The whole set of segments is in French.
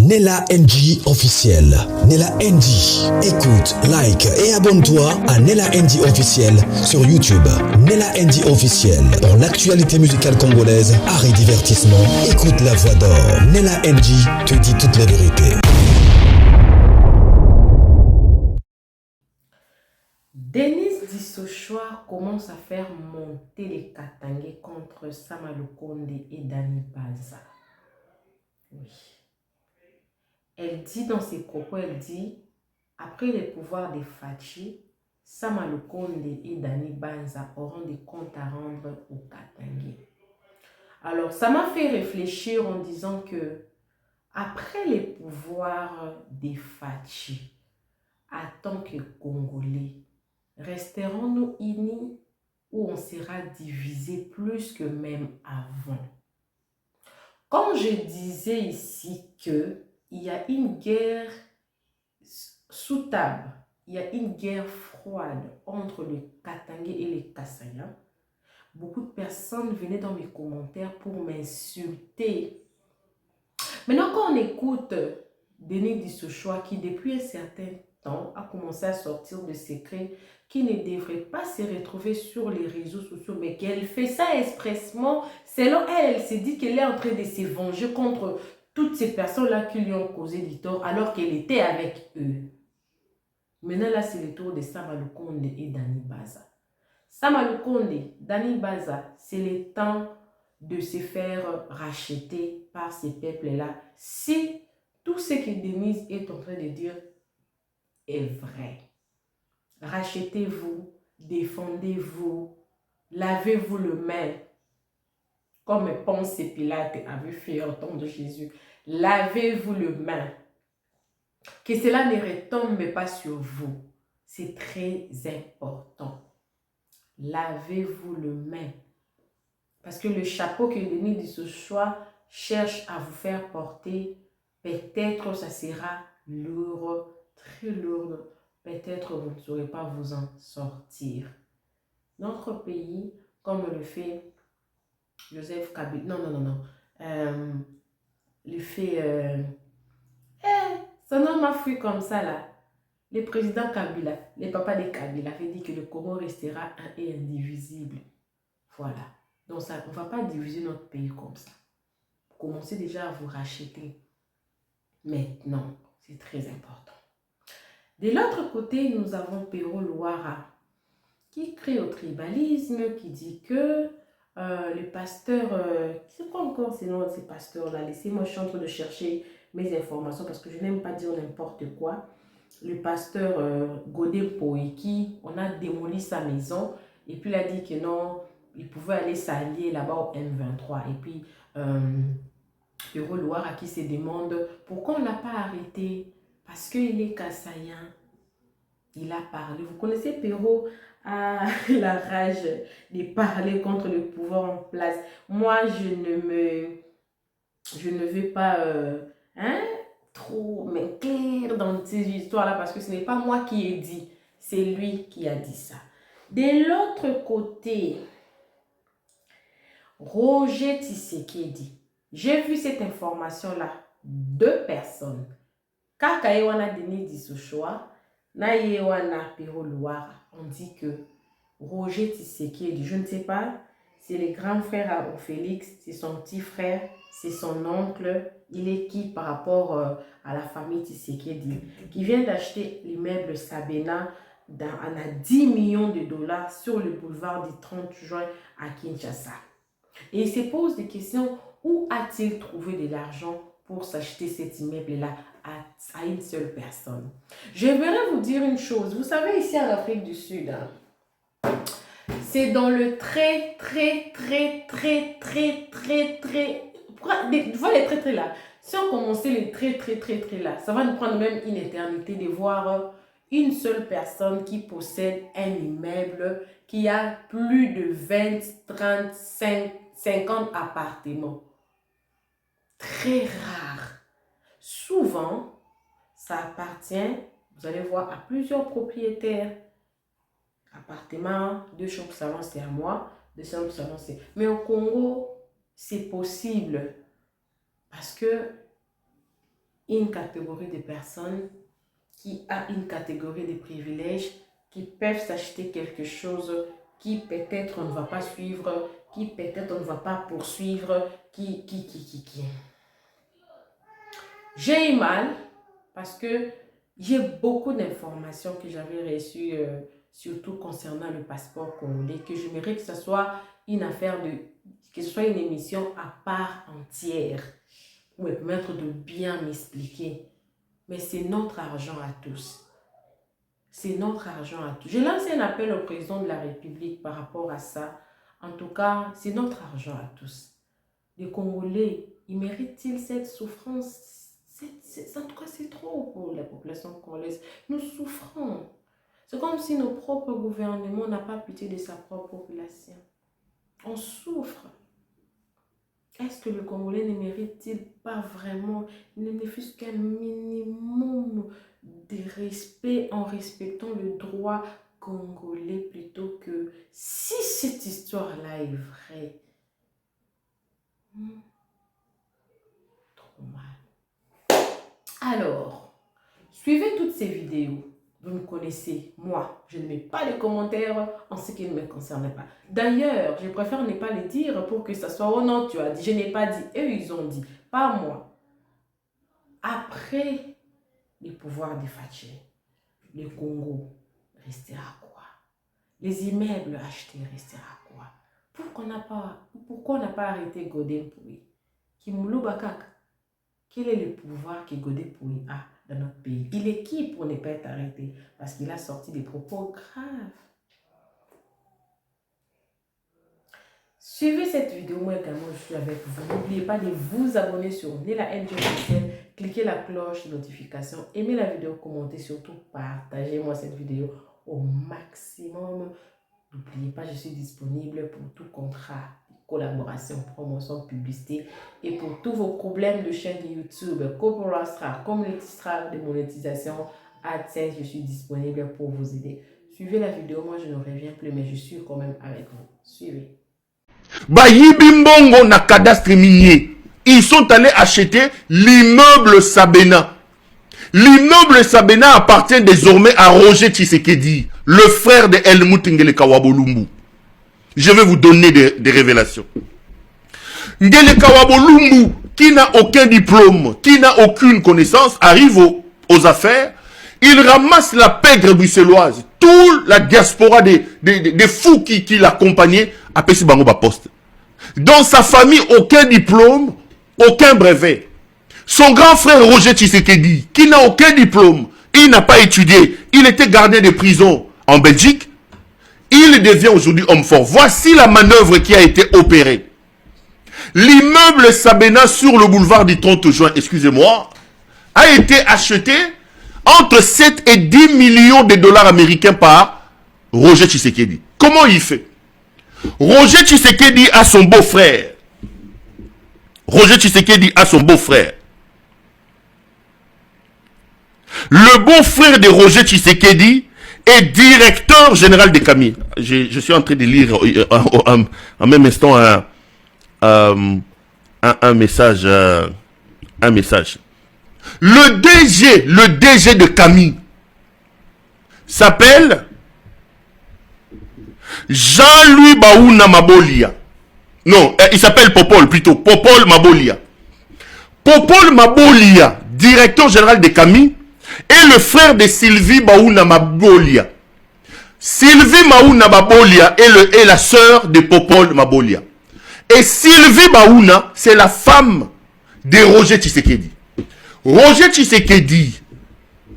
Nella NG officiel. Nella NG. Écoute, like et abonne-toi à Nella NG officiel sur YouTube. Nella NG officiel. Pour l'actualité musicale congolaise, art et divertissement, écoute la voix d'or. Nella NG te dit toute la vérité. Denis Dissochoa commence à faire monter les Katangais contre Sama Lukonde et Dani Baza. Oui. Elle dit dans ses propos, elle dit, après les pouvoirs des Fachi, Sama Lukonde et Dani Baza auront des comptes à rendre aux Katangais. Alors, ça m'a fait réfléchir en disant que, après les pouvoirs des Fachi, en tant que Congolais, resterons-nous unis ou on sera divisé plus que même avant? Quand je disais ici que il y a une guerre sous table, il y a une guerre froide entre les Katangais et les Kassayas, beaucoup de personnes venaient dans mes commentaires pour m'insulter. Maintenant, quand on écoute Denis Dissochoa qui depuis un certain temps a commencé à sortir de secrets qui ne devrait pas se retrouver sur les réseaux sociaux, mais qu'elle fait ça expressement. Selon elle, elle s'est dit qu'elle est en train de se venger contre toutes ces personnes-là qui lui ont causé du tort alors qu'elle était avec eux. Maintenant, là, c'est le tour de Sama Lukonde et Dani Baza. Sama Lukonde, Dani Baza, c'est le temps de se faire racheter par ces peuples-là. Si tout ce que Denise est en train de dire est vrai. Rachetez-vous, défendez-vous, lavez-vous les mains, comme Ponce Pilate avait fait au temps de Jésus. Lavez-vous les mains. Que cela ne retombe pas sur vous. C'est très important. Lavez-vous les mains. Parce que le chapeau que Denis Dissochoa cherche à vous faire porter, peut-être ça sera lourd, très lourd. Peut-être vous ne saurez pas vous en sortir. Notre pays, comme le fait Joseph Kabila, le fait, son nom m'a fui comme ça là. Le président Kabila, le papa de Kabila, avait dit que le Congo restera un et indivisible. Voilà. Donc ça, on ne va pas diviser notre pays comme ça. Commencez déjà à vous racheter. Maintenant, c'est très important. De l'autre côté, nous avons Pero Luara qui crée au tribalisme, qui dit que le pasteur, c'est quoi encore ces noms de ces pasteurs-là? Laissez-moi, je suis en train de chercher mes informations parce que je n'aime pas dire n'importe quoi. Le pasteur Godé Poeki, on a démoli sa maison et puis il a dit que non, il pouvait aller s'allier là-bas au M23. Et puis, Pero Luara qui se demande pourquoi on ne l'a pas arrêté. Parce qu'il est kassaïen. Il a parlé. Vous connaissez Pero a la rage de parler contre le pouvoir en place. Moi, je ne vais pas trop m'inclure dans ces histoires-là parce que ce n'est pas moi qui ai dit. C'est lui qui a dit ça. De l'autre côté, Roger Tshisekedi. J'ai vu cette information-là. 2 personnes. Kaka Ewana Denis Dissochoa, na Ewana Pero Luara. On dit que Roger Tshisekedi, je ne sais pas, c'est le grand frère à Félix, c'est son petit frère, c'est son oncle. Il est qui par rapport à la famille Tshisekedi, qui vient d'acheter l'immeuble Sabena à 10 millions de dollars sur le boulevard du 30 juin à Kinshasa. Et il se pose des questions, où a-t-il trouvé de l'argent pour s'acheter cet immeuble-là à une seule personne? Je voudrais vous dire une chose. Vous savez, ici en Afrique du Sud, c'est dans le très... Vous les très là. Si on commençait les très là, ça va nous prendre même une éternité de voir une seule personne qui possède un immeuble qui a plus de 20, 30, 50 appartements. Très rare. Souvent, ça appartient, vous allez voir, à plusieurs propriétaires. Appartement, 2 chambres salon, c'est à moi. 2 chambres salon, c'est... Mais au Congo, c'est possible. Parce que une catégorie de personnes qui a une catégorie de privilèges, qui peuvent s'acheter quelque chose, qui peut-être on ne va pas suivre, qui peut-être on ne va pas poursuivre, qui. J'ai eu mal parce que j'ai beaucoup d'informations que j'avais reçues, surtout concernant le passeport congolais, que j'aimerais que ce soit une affaire que ce soit une émission à part entière, pour me permettre de bien m'expliquer. Mais c'est notre argent à tous. C'est notre argent à tous. J'ai lancé un appel au président de la République par rapport à ça. En tout cas, c'est notre argent à tous. Les Congolais, ils méritent-ils cette souffrance? En tout cas, c'est trop pour la population congolaise. Nous souffrons. C'est comme si nos propres gouvernements n'ont pas pitié de sa propre population. On souffre. Est-ce que le Congolais ne mérite-t-il pas vraiment, ne fût-ce qu'un minimum de respect en respectant le droit congolais plutôt que si cette histoire-là est vraie? Trop mal. Alors, suivez toutes ces vidéos. Vous me connaissez, moi, je ne mets pas les commentaires en ce qui ne me concerne pas. D'ailleurs, je préfère ne pas les dire pour que ça soit « Oh non, tu as dit, je n'ai pas dit, eux ils ont dit, pas moi ». Après les pouvoirs des Fatché, le Congo restera quoi? Les immeubles achetés restera quoi? Pourquoi on n'a pas arrêté Godin Pouy? Kimulu Bakak, quel est le pouvoir que Godin Pouy a dans notre pays? Il est qui pour ne pas être arrêté? Parce qu'il a sorti des propos graves. Suivez cette vidéo, moi également je suis avec vous. N'oubliez pas de vous abonner sur Nela NG officiel, cliquez la cloche de notification, aimez la vidéo, commentez, surtout partagez-moi cette vidéo au maximum. N'oubliez pas, je suis disponible pour tout contrat, collaboration, promotion, publicité et pour tous vos problèmes de chaîne de YouTube, Corporate Star, Community Star, de monétisation, AdSense, je suis disponible pour vous aider. Suivez la vidéo, moi je ne reviens plus, mais je suis quand même avec vous. Suivez. Bayibimbongo na cadastre minier. Ils sont allés acheter l'immeuble Sabena. L'immeuble Sabena appartient désormais à Roger Tshisekedi, le frère de Helmut Ngele Kawabolumbu. Je vais vous donner des révélations. Ngele Kawabolumbu, qui n'a aucun diplôme, qui n'a aucune connaissance, arrive aux affaires. Il ramasse la pègre bruxelloise, toute la diaspora des fous qui l'accompagnaient à Pessi-Bango Poste. Dans sa famille, aucun diplôme, aucun brevet. Son grand frère Roger Tshisekedi, qui n'a aucun diplôme, il n'a pas étudié, il était gardien de prison en Belgique, il devient aujourd'hui homme fort. Voici la manœuvre qui a été opérée. L'immeuble Sabena sur le boulevard du 30 juin, excusez-moi, a été acheté entre 7 et 10 millions de dollars américains par Roger Tshisekedi. Comment il fait? Roger Tshisekedi a son beau-frère. Roger Tshisekedi a son beau-frère. Le beau-frère de Roger Tshisekedi est directeur général des Camille. Je suis en train de lire en même instant un message. Un message. Le DG de Camille s'appelle Jean-Louis Baouna Mabolia. Non, il s'appelle Popol plutôt. Popol Mabolia. Popol Mabolia, directeur général de Camille, est le frère de Sylvie Baouna Mabolia. Sylvie Baouna Mabolia est la sœur de Popol Mabolia. Et Sylvie Baouna, c'est la femme de Roger Tshisekedi. Roger Tshisekedi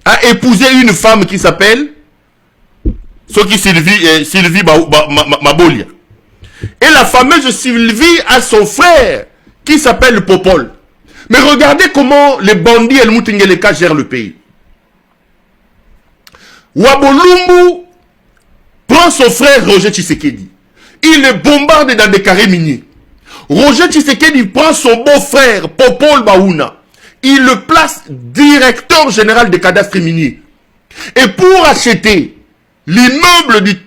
a épousé une femme qui s'appelle Sylvie Mabolia. Et la fameuse Sylvie a son frère qui s'appelle Popol. Mais regardez comment les bandits Helmut Ngeleka gèrent le pays. Wabolumbu prend son frère Roger Tshisekedi. Il le bombarde dans des carrés miniers. Roger Tshisekedi prend son beau-frère Popol Baouna. Il le place directeur général des cadastres miniers. Et pour acheter l'immeuble du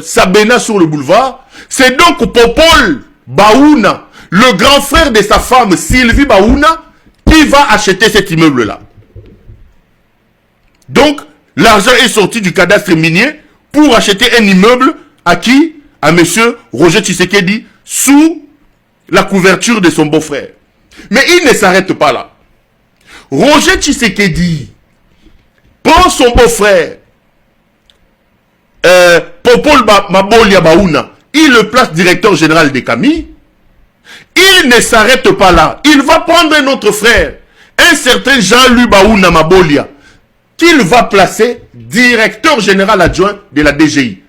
Sabena sur le boulevard, c'est donc Popol Baouna, le grand frère de sa femme Sylvie Baouna, qui qui va acheter cet immeuble-là. Donc, l'argent est sorti du cadastre minier pour acheter un immeuble à qui? À monsieur Roger Tshisekedi, sous la couverture de son beau-frère. Mais il ne s'arrête pas là. Roger Tshisekedi prend son beau-frère, Popol Mabolia Baouna, il le place directeur général des Camilles. Il ne s'arrête pas là. Il va prendre un autre frère, un certain Jean-Louis Baouna Mabolia, qu'il va placer directeur général adjoint de la DGI.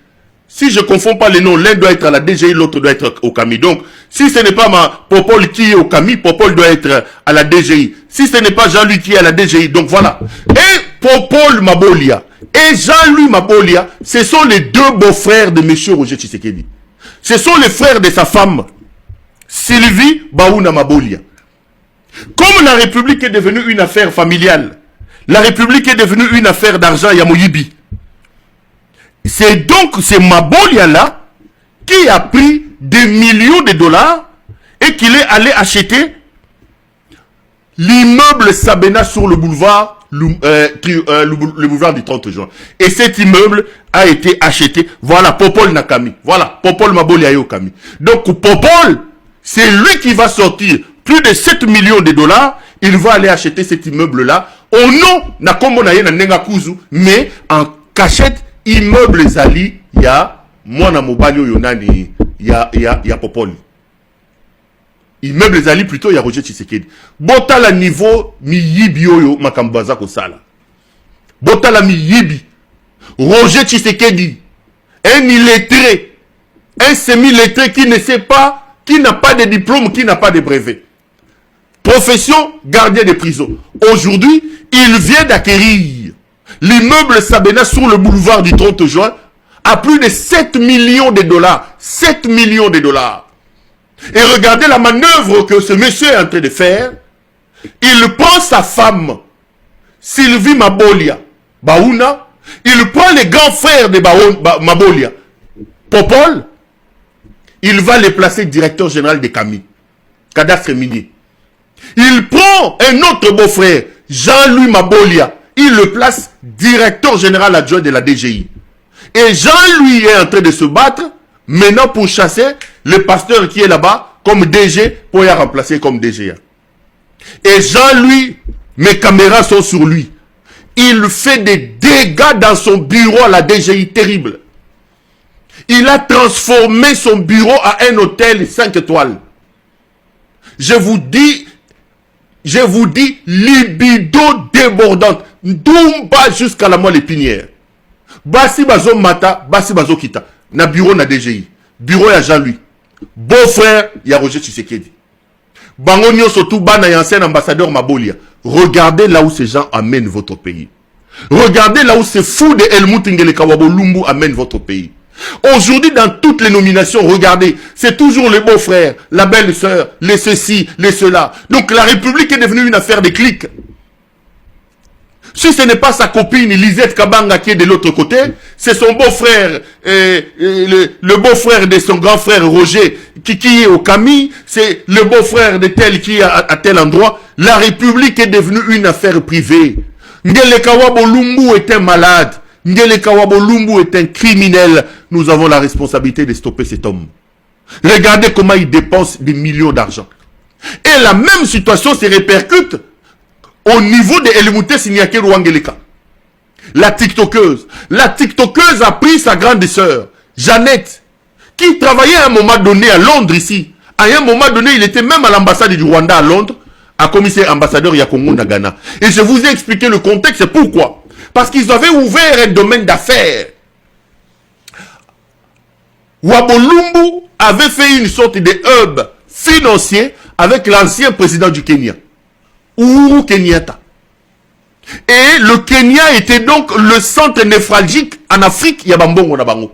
Si je ne confonds pas les noms, l'un doit être à la DGI, l'autre doit être au Camille. Donc, si ce n'est pas Popol qui est au Camille, Popol doit être à la DGI. Si ce n'est pas Jean-Louis qui est à la DGI, donc voilà. Et Popol Mabolia et Jean-Louis Mabolia, ce sont les deux beaux-frères de M. Roger Tshisekedi. Ce sont les frères de sa femme, Sylvie Baouna Mabolia. Comme la République est devenue une affaire familiale, la République est devenue une affaire d'argent Yamoyibi. C'est donc ce Mabolia-là qui a pris des millions de dollars et qu'il est allé acheter l'immeuble Sabena sur le boulevard, le boulevard du 30 juin. Et cet immeuble a été acheté. Voilà, Popol Nakami. Voilà, Popol Mabolia Yokami. Donc, Popol, c'est lui qui va sortir plus de 7 millions de dollars. Il va aller acheter cet immeuble-là au nom na kombo na ye na nenga kuzu, mais en cachette. Immeuble Zali, il y a Mwana Mobali Yonani, il y a Popol. Immeuble Zali, plutôt, il y a Roger Tshisekedi. Bota la niveau miyibi oyo makambaza kosala. Bota la miyibi. Roger Tshisekedi, un illettré, un semi-lettré qui ne sait pas, qui n'a pas de diplôme, qui n'a pas de brevet. Profession, gardien de prison. Aujourd'hui, il vient d'acquérir l'immeuble Sabena sur le boulevard du 30 juin à plus de 7 millions de dollars. 7 millions de dollars. Et regardez la manœuvre que ce monsieur est en train de faire. Il prend sa femme, Sylvie Mabolia Baouna. Il prend les grands frères de Mabolia, Popol. Il va les placer directeur général des Camilles, cadastre minier. Il prend un autre beau-frère, Jean-Louis Mabolia. Il le place directeur général adjoint de la DGI. Et Jean-Louis est en train de se battre maintenant pour chasser le pasteur qui est là-bas comme DG pour y remplacer comme DGA. Et Jean-Louis, mes caméras sont sur lui. Il fait des dégâts dans son bureau à la DGI terrible. Il a transformé son bureau à un hôtel 5 étoiles. Je vous dis, libido débordante. D'oumba jusqu'à la moelle épinière. Basi bazo mata, basi bazo kita. Na bureau na DGI. Bureau ya Jean-Louis. Beau-frère ya Roger Tshisekedi. Bangonio surtout bana ya ancien ambassadeur Mabolia. Regardez là où ces gens amènent votre pays. Regardez là où ces fous de Helmut Ngelekawabo Lumbu amènent votre pays. Aujourd'hui, dans toutes les nominations, regardez, c'est toujours les beaux-frères, la belle-sœur, les ceci, les cela. Donc la République est devenue une affaire de clics. Si ce n'est pas sa copine Lisette Kabanga qui est de l'autre côté, c'est son beau-frère, le beau-frère de son grand frère Roger qui est au Camille, c'est le beau-frère de tel qui est à tel endroit. La République est devenue une affaire privée. Ngelekawabo Lumbu est un malade. Ngelekawabo Lumbu est un criminel. Nous avons la responsabilité de stopper cet homme. Regardez comment il dépense des millions d'argent. Et la même situation se répercute au niveau de Helmut Siniakeru Wangeleka. La TikTokeuse. La TikTokeuse a pris sa grande sœur, Jeannette, qui travaillait à un moment donné à Londres ici. À un moment donné, il était même à l'ambassade du Rwanda à Londres, à commissaire ambassadeur Yakongo Nagana. Et je vous ai expliqué le contexte, pourquoi. Parce qu'ils avaient ouvert un domaine d'affaires. Wabolumbu avait fait une sorte de hub financier avec l'ancien président du Kenya, Uhuru Kenyatta. Et le Kenya était donc le centre névralgique en Afrique, Yabambongo Nabango.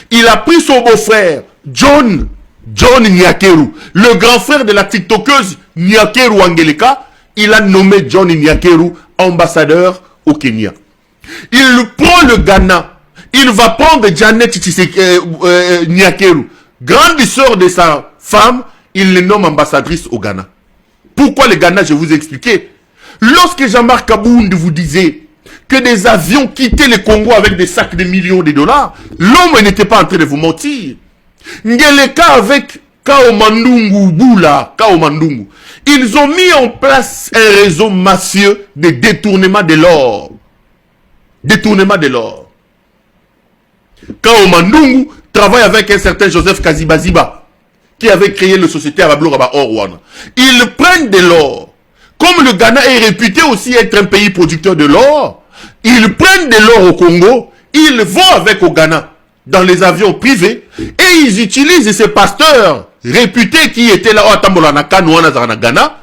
Il a pris son beau-frère, John Nyakeru, le grand frère de la TikTokeuse Nyakeru Wangeleka. Il a nommé John Nyakeru ambassadeur au Kenya. Il prend le Ghana. Il va prendre Janet Nyakeru, grande sœur de sa femme, il le nomme ambassadrice au Ghana. Pourquoi le Ghana, je vous ai expliqué. Lorsque Jean-Marc Kabound vous disait que des avions quittaient le Congo avec des sacs de millions de dollars, l'homme n'était pas en train de vous mentir. Ngeleka avec Kao Mandungu, Boula, Kao Mandungu, ils ont mis en place un réseau massieux de détournement de l'or. Détournement de l'or. Kao Mandungu travaille avec un certain Joseph Kazibaziba, qui avait créé la société Arabloraba Orwan. Ils prennent de l'or. Comme le Ghana est réputé aussi être un pays producteur de l'or, ils prennent de l'or au Congo, ils vont avec au Ghana dans les avions privés et ils utilisent ces pasteurs réputés qui étaient là au Tambola na Kanouana na Ghana,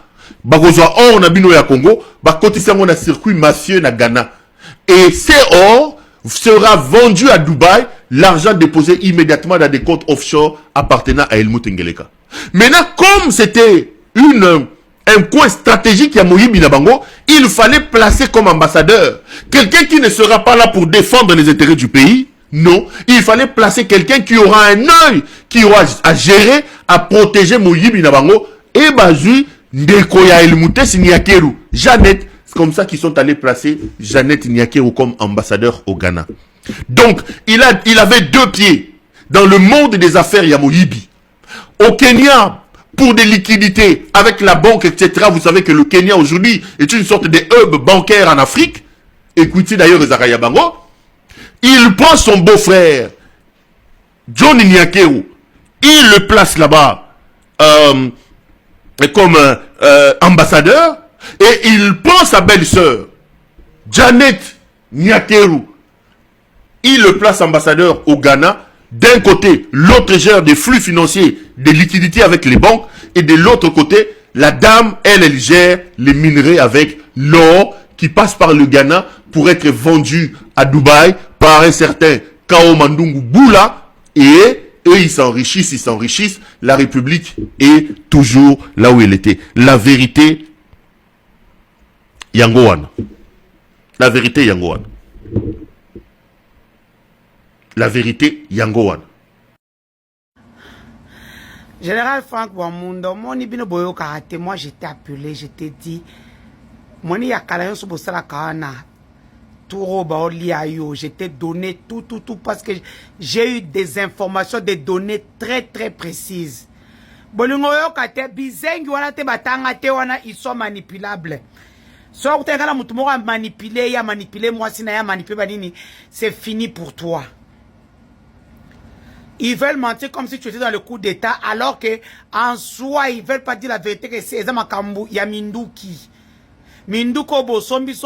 bakozwa or na bino ya Congo, bakotisa na circuit mafieux na Ghana. Et ces or sera vendu à Dubaï, l'argent déposé immédiatement dans des comptes offshore appartenant à Helmut Ngeleka. Maintenant, comme c'était un coin stratégique à Moyibi Nabango, il fallait placer comme ambassadeur quelqu'un qui ne sera pas là pour défendre les intérêts du pays. Non, il fallait placer quelqu'un qui aura un œil, qui aura à gérer, à protéger Moyibi Nabango et Bazui Ndekoya Helmut Siniakeru. Jeannette, c'est comme ça qu'ils sont allés placer Jeannette Nyakeru comme ambassadeur au Ghana. Donc, il avait deux pieds dans le monde des affaires Yamoyibi. Au Kenya, pour des liquidités avec la banque, etc. Vous savez que le Kenya aujourd'hui est une sorte de hub bancaire en Afrique. Écoutez d'ailleurs Zachaya Bango. Il prend son beau-frère, John Nyakeru. Il le place là-bas comme ambassadeur. Et il prend sa belle-sœur, Janet Nyakeru. Il le place ambassadeur au Ghana. D'un côté, l'autre gère des flux financiers, des liquidités avec les banques. Et de l'autre côté, la dame, elle gère les minerais avec l'or qui passe par le Ghana pour être vendu à Dubaï par un certain Kao Mandungu Boula. Et eux, ils s'enrichissent. La République est toujours là où elle était. La vérité, Yangoan. La vérité, Yangoan. La vérité, Yangoan. Général Franck Wamundo, moni bino boyo karate, moi j'étais appelé, je t'ai dit, moni ya kalayon so bosala kana, tout baoli ayo, je t'ai donné tout, parce que j'ai eu des informations, des données très précises. Bolingo yo kate, bizengi wana te batanga te wana, ils sont manipulables. Soit vous t'es manipulé, ya manipulé, moi si na ya manipulé, banini, c'est fini pour toi. Ils veulent mentir comme si tu étais dans le coup d'état, alors que en soi, ils veulent pas dire la vérité que c'est Makambu, il y a Minduki. Minduko bo sombi,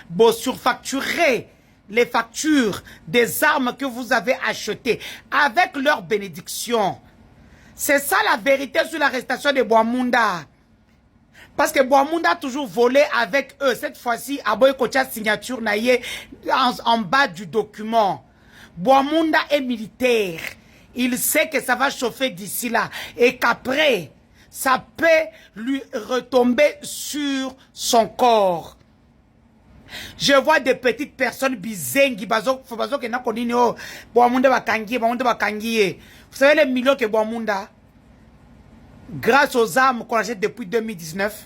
bo surfacturer les factures des armes que vous avez achetées avec leur bénédiction. C'est ça la vérité sur l'arrestation de Bouamunda. Parce que Bouamunda a toujours volé avec eux. Cette fois-ci, Aboy Kocha signature naïe en bas du document. Bouamunda est militaire. Il sait que ça va chauffer d'ici là. Et qu'après, ça peut lui retomber sur son corps. Je vois des petites personnes bizengi. Vous savez les millions que Bouamunda, grâce aux armes qu'on achète depuis 2019,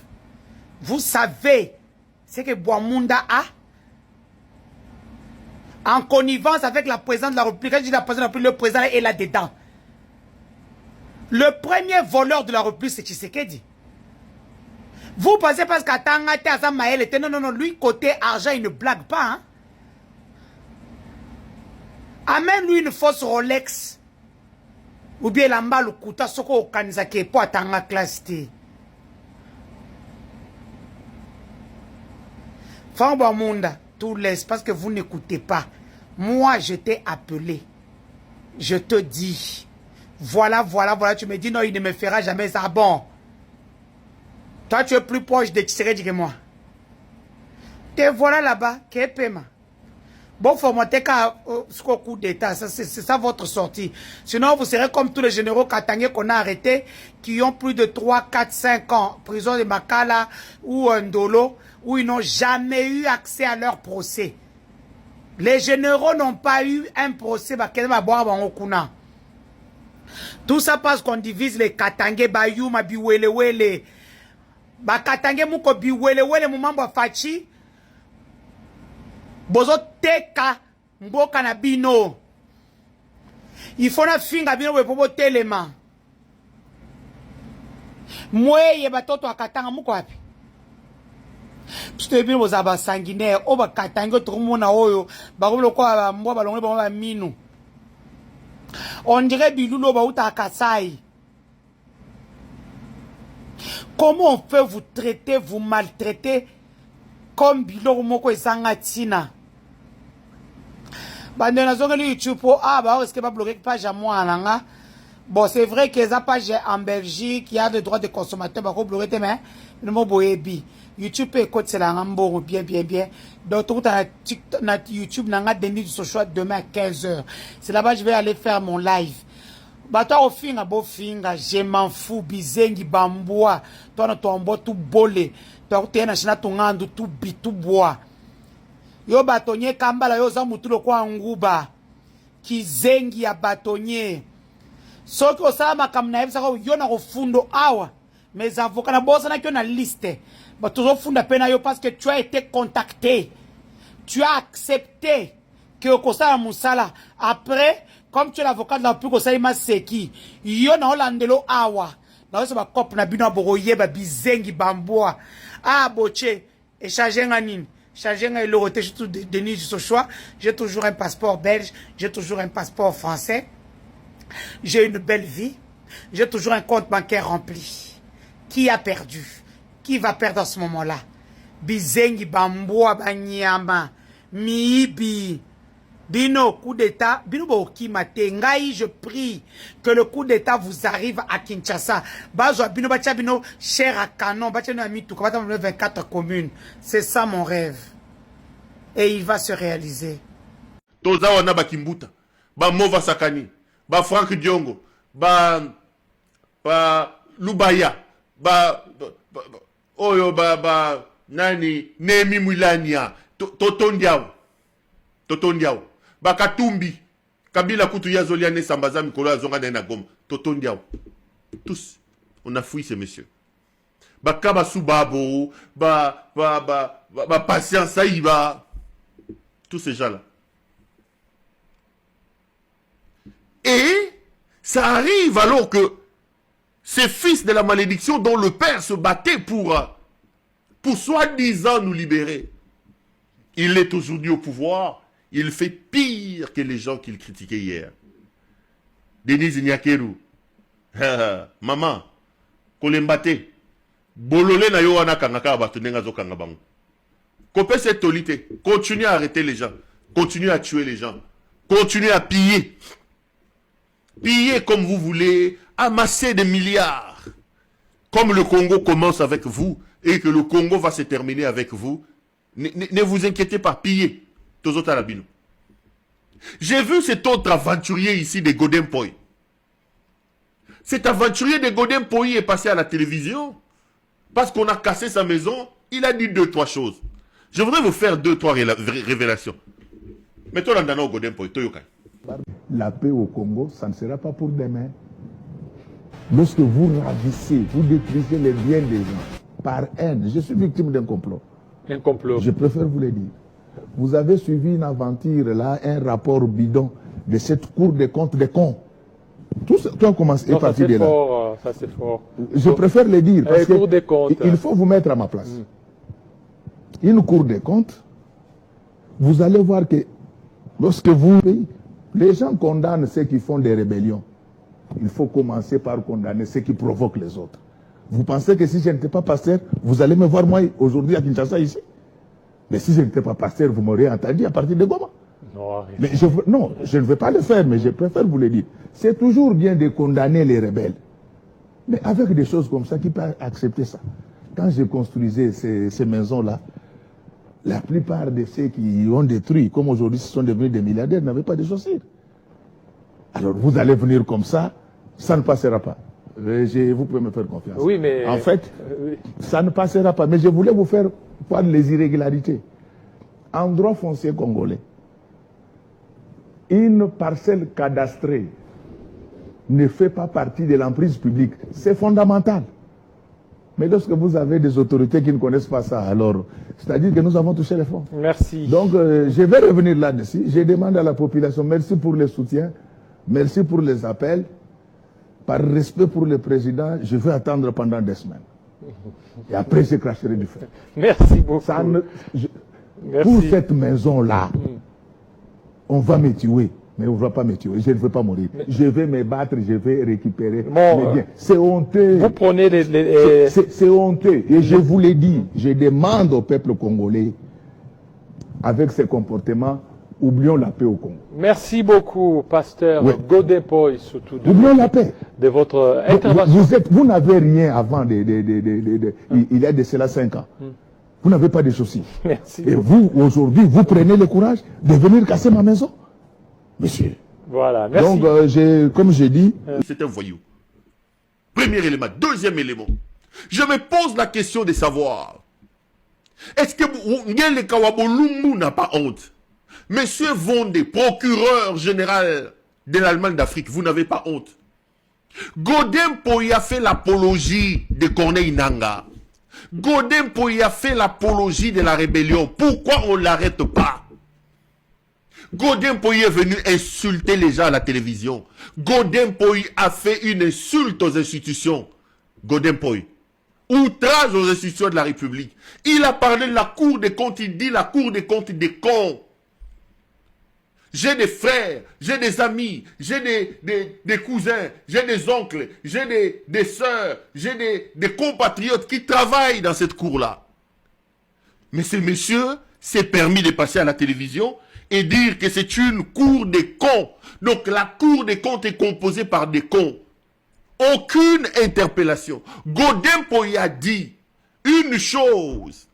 vous savez ce que Bouamunda a en connivence avec la présidente de la République. Quand je dis la présidente de la République, le président est là-dedans. Le premier voleur de la République, c'est Tshisekedi. Vous pensez parce qu'Atangate Azamaël était... Non, lui, côté argent, il ne blague pas. Hein? Amène-lui une fausse Rolex. Ou bien l'amba le kuta soko okanizake pour Atanga classe T. Famba Munda, tout laisse parce que vous n'écoutez pas. Moi, je t'ai appelé. Je te dis. Voilà. Tu me dis non, il ne me fera jamais ça. Bon. Toi, tu es plus proche de Tshisekedi que moi. Te voilà là-bas. Qu'est-ce que bon, faut monter qu'à ce coup d'état. C'est ça votre sortie. Sinon, vous serez comme tous les généraux katangais qu'on a arrêtés, qui ont plus de 3, 4, 5 ans. Prison de Makala ou Ndolo, où ils n'ont jamais eu accès à leur procès. Les généraux n'ont pas eu un procès. Tout ça parce qu'on divise les Katangé, Bayuma, Biwelewele. Ba Katangé Mouko Biwelewele, Moumamba Fachi. Bozo Teka, Mboka na Bino. Il faut na finga Bino, Wepobo Telema. Mweye batoto akatanga Mouko api. Puisque Bino Bozaba sanguinaire, Oba Katangé, Trumona Oyo, Barulo Kwa, Mboa Balongé, Bamba Minu. On dirait Biloulo Baouta Kasai. Comment on peut vous traiter, vous maltraiter comme Bilou Moko et Sangatina? Bandena Zongeli YouTube, est-ce que va bloquer page à moi, Alanga? Bon, c'est vrai que la page en Belgique, il y a des droits de consommateurs, bah, bloquer tes mains, le mot boébi. YouTube écoute, c'est la rambo, bien. Donc, tout à YouTube, n'a pas de ce choix demain à 15h. C'est là-bas que je vais aller faire mon live. Bah, toi, au fin, je m'en fous, bizengi, bamboua. Toi, ton bois tout bolé. Toi, tu es un ton tout bit, tout bois. Yo, bâtonnier, kambala, yo, zamutu, le quoi, nguba. Ki zengi, ya bâtonnier. Sauf que ça, ma kamnaïf, ça, yo, na fundo awa. Mes avocats, na bossa, na, na liste. Bah, toujours funda pena yo parce que tu as été contacté. Tu as accepté que Okosa Moussala. Après, comme tu es l'avocat de la plus Okosa Ima Seki, yo na Holandelo Awa. Na osa ba kop na bino boroye ba bizengi bamboa. Ah, boche. Et chargé nganin. Chargé nga iloroté, j'ai tout Denis du choix. J'ai toujours un passeport belge. J'ai toujours un passeport français. J'ai une belle vie. J'ai toujours un compte bancaire rempli. Qui a perdu? Qui va perdre à ce moment-là? Bizengi bamboa banyama miibi bino coup d'état bino boki mate ngai je prie que le coup d'état vous arrive à Kinshasa. Bazo bino bacha bino cher à canon bacha no ami tout comme 24 communes. C'est ça mon rêve et il va se réaliser. Toza wana bakimbuta ba Mova Sakani ba Frank Diongo ba Lubaya ba Oyo baba nani Nemi Mwilania Totondiao Bakatumbi Kabila Kutu Yazoliane Sambaza Mikolo Azonga na Goma Totondiao. Tous on a fouillé ces messieurs. Bakaba Subabo ba Patience Saïba, tous ces gens là. Et ça arrive alors que ces fils de la malédiction dont le père se battait pour soi-disant nous libérer. Il est aujourd'hui au pouvoir. Il fait pire que les gens qu'il critiquait hier. Denise Nyakeru. Maman. Kolembate. Bolole na yo wana kangaka abatunenga zo kangabango. Copé cette tolité. Continuez à arrêter les gens. Continuez à tuer les gens. Continuez à piller. Piller comme vous voulez. Amasser des milliards. Comme le Congo commence avec vous et que le Congo va se terminer avec vous, ne vous inquiétez pas, pillez. J'ai vu cet autre aventurier ici de Godin Poi. Cet aventurier de Godin Poi est passé à la télévision parce qu'on a cassé sa maison. Il a dit 2-3 choses. Je voudrais vous faire 2-3 révélations. Mettons l'andana au Godin Poi. La paix au Congo, ça ne sera pas pour demain. Lorsque vous ravissez, vous détruisez les biens des gens par haine. Je suis victime d'un complot. Un complot. Je préfère vous le dire. Vous avez suivi une aventure là, un rapport bidon de cette cour des comptes des cons. Tout a commencé à partir de là. Ça c'est fort. Je préfère le dire parce qu'il faut vous mettre à ma place. Une cour des comptes, vous allez voir que lorsque vous... Les gens condamnent ceux qui font des rébellions. Il faut commencer par condamner ceux qui provoquent les autres. Vous pensez que si je n'étais pas pasteur, vous allez me voir moi aujourd'hui à Kinshasa ici? Mais si je n'étais pas pasteur, vous m'auriez entendu à partir de Goma. Non, mais je ne vais pas le faire, mais je préfère vous le dire. C'est toujours bien de condamner les rebelles. Mais avec des choses comme ça, qui peuvent accepter ça? Quand je construisais ces maisons-là, la plupart de ceux qui ont détruit, comme aujourd'hui, ce sont devenus des milliardaires, n'avaient pas de chaussures. Alors vous allez venir comme ça ne passera pas. Vous pouvez me faire confiance. Oui, mais... En fait, ça ne passera pas. Mais je voulais vous faire voir les irrégularités. En droit foncier congolais, une parcelle cadastrée ne fait pas partie de l'emprise publique. C'est fondamental. Mais lorsque vous avez des autorités qui ne connaissent pas ça, alors, c'est-à-dire que nous avons touché les fonds. Merci. Donc, je vais revenir là-dessus. Je demande à la population, merci pour les soutiens, merci pour les appels. Par respect pour le président, je vais attendre pendant des semaines. Et après, je cracherai du feu. Merci beaucoup. Pour cette maison-là, on va me tuer. Mais on ne va pas me tuer. Je ne veux pas mourir. Je vais me battre, je vais récupérer mes biens. C'est honteux. Vous prenez C'est honteux. Et je vous l'ai dit, je demande au peuple congolais, avec ces comportements, oublions la paix au Congo. Merci beaucoup, pasteur Godin Poy, surtout oublions la paix. De votre intervention. Vous n'avez rien avant, il y a de cela 5 ans. Vous n'avez pas de soucis. Merci. Et vous, aujourd'hui, vous prenez le courage de venir casser ma maison. Monsieur. Voilà, merci. Donc, comme j'ai dit... C'est un voyou. Premier élément. Deuxième élément. Je me pose la question de savoir, est-ce que Ngele Kawabolumbu n'a pas honte? Monsieur Vondé, procureur général de l'Allemagne d'Afrique, vous n'avez pas honte? Godin Poy a fait l'apologie de Corneille Nangaa. Godin Poy a fait l'apologie de la rébellion. Pourquoi on ne l'arrête pas? Godin Poy est venu insulter les gens à la télévision. Godin Poy a fait une insulte aux institutions. Godin Poy. Outrage aux institutions de la République. Il a parlé de la Cour des comptes. Il dit la Cour des comptes des cons. J'ai des frères, j'ai des amis, j'ai des cousins, j'ai des oncles, j'ai des sœurs, j'ai des compatriotes qui travaillent dans cette cour-là. Mais ce monsieur s'est permis de passer à la télévision et dire que c'est une cour des cons. Donc la cour des comptes est composée par des cons. Aucune interpellation. Godin Poy a dit une chose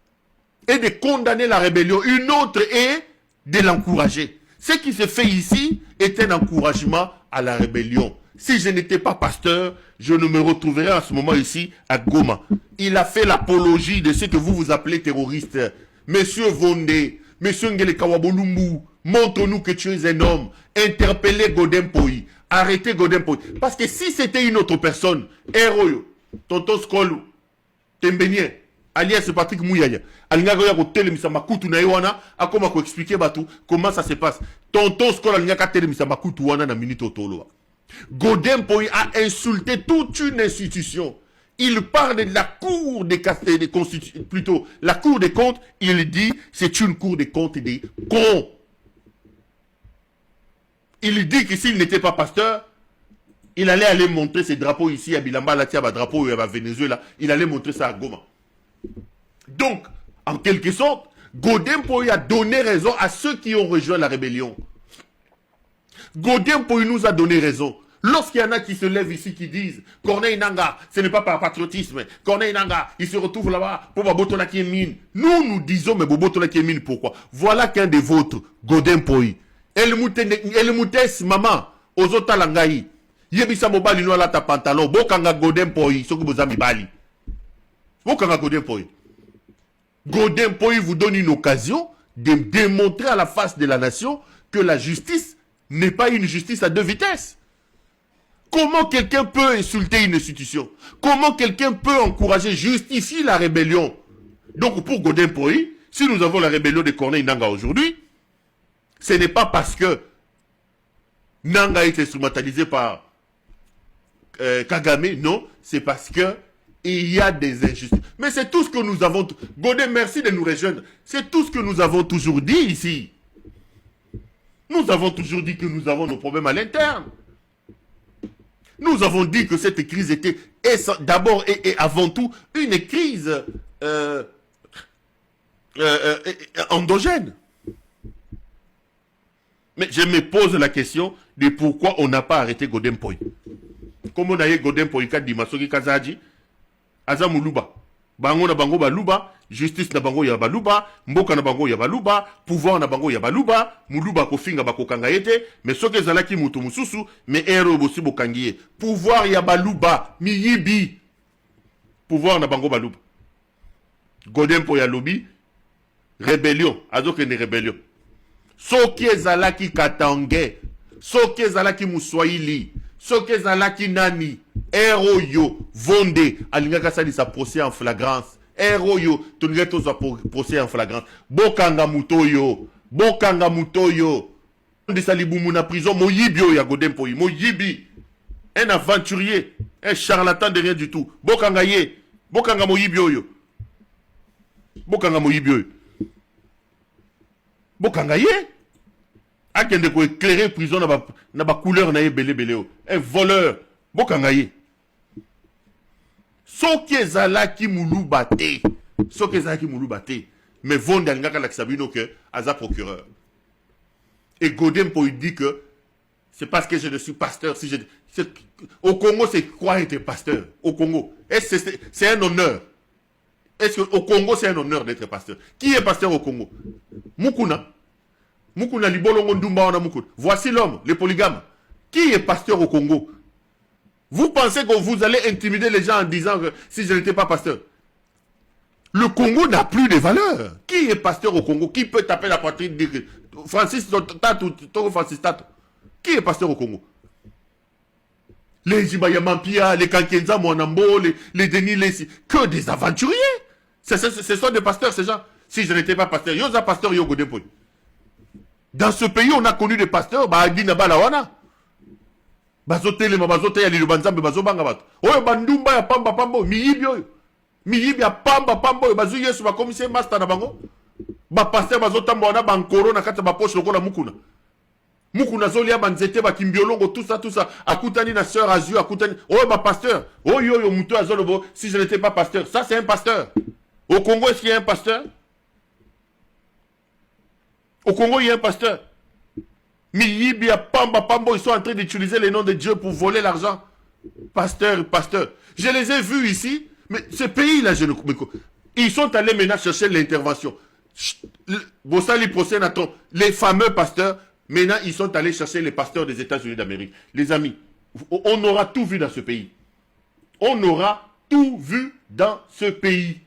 est de condamner la rébellion, une autre est de l'encourager. Ce qui se fait ici est un encouragement à la rébellion. Si je n'étais pas pasteur, je ne me retrouverais en ce moment ici à Goma. Il a fait l'apologie de ce que vous appelez terroriste. Monsieur Vondé, monsieur Ngele Kawabolumbu, montre-nous que tu es un homme. Interpellez Godin Poy. Arrêtez Godin Poy. Parce que si c'était une autre personne, Héroyo, Tonton Skolu, Tembenien, alias Patrick Mouyaya, Alinga ko telemisa makutu na yowana, akoma ko expliquer batu comment ça se passe. Tonton Skolu alinga ka telemisa makutu wana na minute otolo. Godin Poy a insulté toute une institution. Il parle de la cour des plutôt la cour des comptes, il dit c'est une cour des comptes des cons. Il dit que s'il n'était pas pasteur, il allait aller montrer ses drapeaux ici à Bilamba, là, à drapeau à Venezuela, il allait montrer ça à Goma. Donc, en quelque sorte, Godin Poy a donné raison à ceux qui ont rejoint la rébellion. Godin Poy nous a donné raison. Lorsqu'il y en a qui se lèvent ici, qui disent Corneille Nangaa, ce n'est pas par patriotisme. Corneille Nangaa, il se retrouve là-bas pour Babotola qui est mine. Nous disons, mais Babotola qui est mine, pourquoi? Voilà qu'un des vôtres, Godin Poy. El Moutes, maman, aux autres langaï. Yebisa mobali no la ta pantalon, bokanga Godin Poy, ce que vous avez bali. Bokanga Godin Poy. Godin Poy vous donne une occasion de démontrer à la face de la nation que la justice n'est pas une justice à deux vitesses. Comment quelqu'un peut insulter une institution? Comment quelqu'un peut encourager, justifier la rébellion? Donc pour Godin Poy, si nous avons la rébellion de Corneille Nangaa aujourd'hui, ce n'est pas parce que Nangaa est instrumentalisé par Kagame, non, c'est parce que il y a des injustices. Mais c'est tout ce que nous avons... Godin, merci de nous rejoindre. C'est tout ce que nous avons toujours dit ici. Nous avons toujours dit que nous avons nos problèmes à l'interne. Nous avons dit que cette crise était d'abord et avant tout une crise endogène. Mais je me pose la question de pourquoi on n'a pas arrêté Godin Poy. Comme on a eu Godin Poy, Dimasoki Kazaji, Azamuluba. Bango na bango baluba, justice na bango ya baluba, mboka na bango ya baluba, pouvoir na bango ya baluba, muluba kofinga bakokanga yete, mais soke zalaki mutu mususu, mais ero bosi bokangiye. Pouvoir ya baluba, miyibi. Pouvoir na bango baluba. Godin Poy ya lobby, rébellion, azoke ne rébellion. Soke zalaki katange, soke zalaki muswahili, soki ezalaki nani eroyo vonde alingaka salisa procès en flagrance eroyo tolingaki tozwa procès en flagrance bokanga mutoyo ndisa libumu na prison moyibi oyo ya Godin Mpoyi moyibi un aventurier un charlatan de rien du tout bokanga ye bokanga moyibi oyo bokanga ye akende ko éclairer prison na ba couleur na ye belé un voleur bokanga ye soki ezalaki muluba te mais vonde alingaka la kisabino que aza procureur et Godin Mpoyi dit que c'est parce que je ne suis pasteur au Congo c'est quoi être pasteur au Congo c'est un honneur. Est-ce qu'au Congo, c'est un honneur d'être pasteur? Qui est pasteur au Congo? Mukuna Libolongo Ndumba wana Mukuna. Voici l'homme, le polygame. Qui est pasteur au Congo? Vous pensez que vous allez intimider les gens en disant que si je n'étais pas pasteur? Le Congo n'a plus de valeur. Qui est pasteur au Congo? Qui peut taper la poitrine et dire que Francis Tatou, qui est pasteur au Congo? Les Jibaya Mampia, les Kankenza Mwanambo, les Denis Lessi, que des aventuriers. Ce sont des pasteurs, ces gens. Si je n'étais pas pasteur, yoza pasteur yo Godin Mpoyi. Dans ce pays, on a connu des pasteurs, Adina Balawana. Bazotele mabazote ya lilubanzambe bazobanga bato. Oyo bandumba ya pamba miyibi oyo. Miyibi ya pamba oyo bazu Yesu ba commissaire master na bango. Ba pasteur bazotamba wana bankoro na kata ba poche lokola mukuna. Mukuna zolia banzete ba kimbiolongo tout ça akutani na sœur Azu akutani. Oyo ba pasteur. Oyo muto azolobo si je n'étais pas pasteur. Ça c'est un pasteur. Au Congo, est-ce qu'il y a un pasteur? Au Congo, il y a un pasteur. Miyibia, Pamba, ils sont en train d'utiliser les noms de Dieu pour voler l'argent. Pasteur. Je les ai vus ici, mais ce pays-là, je ne comprends pas. Ils sont allés maintenant chercher l'intervention. Les fameux pasteurs, maintenant, ils sont allés chercher les pasteurs des États-Unis d'Amérique. Les amis, on aura tout vu dans ce pays. On aura tout vu dans ce pays.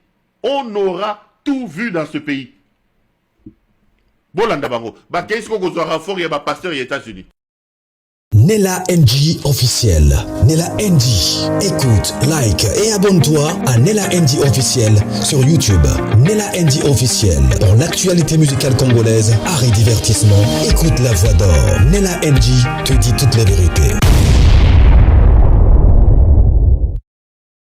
Bolanda bango. Ba qu'est-ce qu'on a renfort ya ba pasteur aux États-Unis. Nella NG officiel. Nella NG. Écoute, like et abonne-toi à Nella NG officiel sur YouTube. Nella NG officiel. Pour l'actualité musicale congolaise, art et divertissement, écoute la voix d'or. Nella NG te dit toutes les vérités.